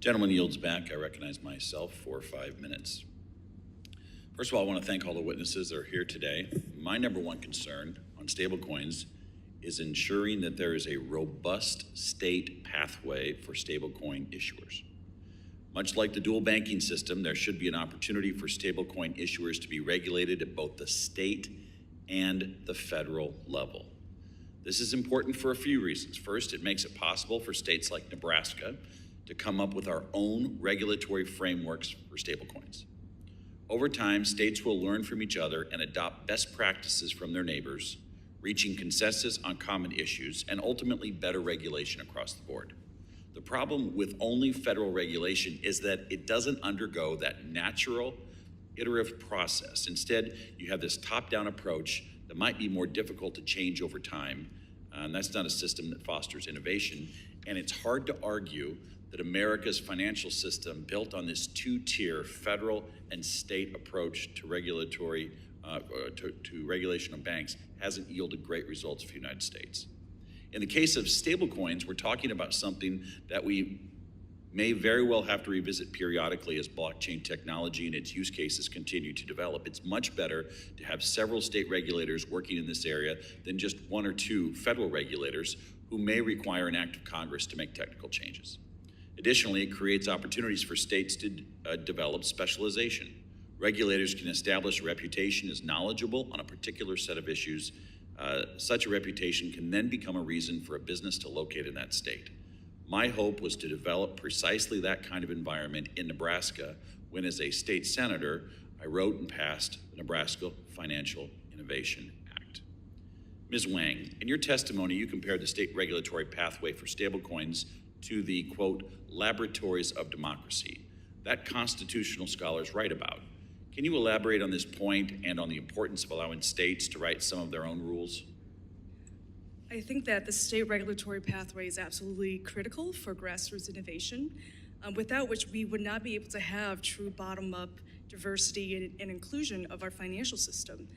Gentleman yields back. I recognize myself for 5 minutes. First of all, I want to thank all the witnesses that are here today. My number one concern on stablecoins is ensuring that there is a robust state pathway for stablecoin issuers. Much like the dual banking system, there should be an opportunity for stablecoin issuers to be regulated at both the state and the federal level. This is important for a few reasons. First, it makes it possible for states like Nebraska to come up with our own regulatory frameworks for stablecoins. Over time, states will learn from each other and adopt best practices from their neighbors, reaching consensus on common issues and ultimately better regulation across the board. The problem with only federal regulation is that it doesn't undergo that natural iterative process. Instead, you have this top-down approach that might be more difficult to change over time, and that's not a system that fosters innovation. And it's hard to argue that America's financial system, built on this two-tier federal and state approach to regulatory to regulation of banks, hasn't yielded great results for the United States. In the case of stablecoins, we're talking about something that we may very well have to revisit periodically as blockchain technology and its use cases continue to develop. It's much better to have several state regulators working in this area than just one or two federal regulators who may require an act of Congress to make technical changes. Additionally, it creates opportunities for states to develop specialization. Regulators can establish a reputation as knowledgeable on a particular set of issues. Such a reputation can then become a reason for a business to locate in that state. My hope was to develop precisely that kind of environment in Nebraska when, as a state senator, I wrote and passed the Nebraska Financial Innovation Act. Ms. Wang, in your testimony, you compared the state regulatory pathway for stablecoins to the, quote, laboratories of democracy that constitutional scholars write about. Can you elaborate on this point and on the importance of allowing states to write some of their own rules? I think that the state regulatory pathway is absolutely critical for grassroots innovation, without which we would not be able to have true bottom-up diversity and inclusion of our financial system.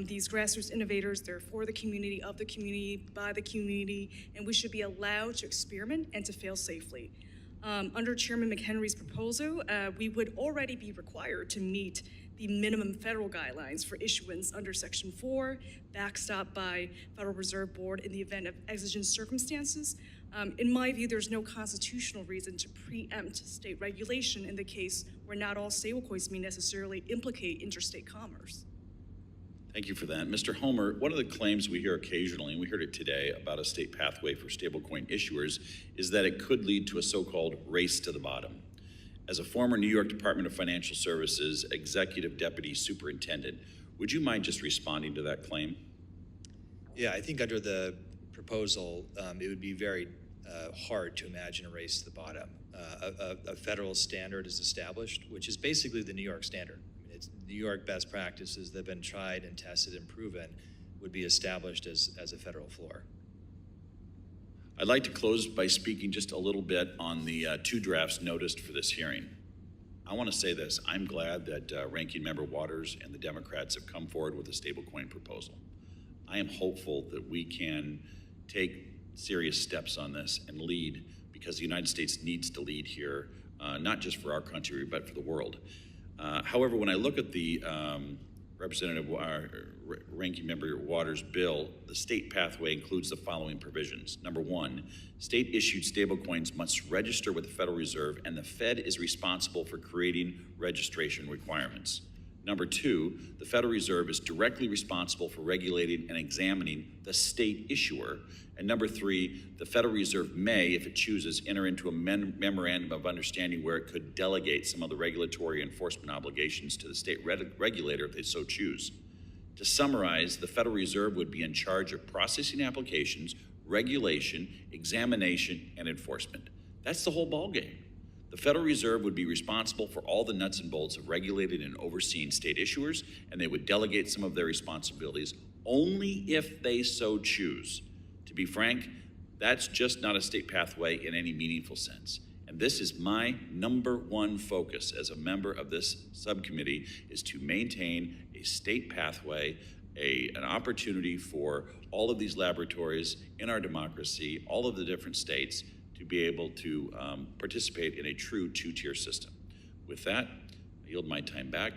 These grassroots innovators, they're for the community, of the community, by the community, and we should be allowed to experiment and to fail safely. Under Chairman McHenry's proposal, we would already be required to meet the minimum federal guidelines for issuance under Section 4, backstopped by Federal Reserve Board in the event of exigent circumstances. In my view, there's no constitutional reason to preempt state regulation in the case where not all stablecoins may necessarily implicate interstate commerce. Thank you for that. Mr. Homer, one of the claims we hear occasionally, and we heard it today about a state pathway for stablecoin issuers, is that it could lead to a so-called race to the bottom. As a former New York Department of Financial Services Executive Deputy Superintendent, would you mind just responding to that claim? Yeah, I think under the proposal, it would be very hard to imagine a race to the bottom. A federal standard is established, which is basically the New York standard. It's New York best practices that have been tried and tested and proven would be established as a federal floor. I'd like to close by speaking just a little bit on the two drafts noticed for this hearing. I want to say this: I'm glad that Ranking Member Waters and the Democrats have come forward with a stablecoin proposal. I am hopeful that we can take serious steps on this and lead, because the United States needs to lead here, not just for our country, but for the world. However, when I look at the Ranking Member Waters' bill, the state pathway includes the following provisions. Number one, state-issued stablecoins must register with the Federal Reserve, and the Fed is responsible for creating registration requirements. Number two, the Federal Reserve is directly responsible for regulating and examining the state issuer. And number three, the Federal Reserve may, if it chooses, enter into a memorandum of understanding where it could delegate some of the regulatory enforcement obligations to the state regulator if they so choose. To summarize, the Federal Reserve would be in charge of processing applications, regulation, examination, and enforcement. That's the whole ballgame. The Federal Reserve would be responsible for all the nuts and bolts of regulating and overseeing state issuers, and they would delegate some of their responsibilities only if they so choose. To be frank, that's just not a state pathway in any meaningful sense. And this is my number one focus as a member of this subcommittee, is to maintain a state pathway, an opportunity for all of these laboratories in our democracy, all of the different states, to to be able to participate in a true two-tier system. With that, I yield my time back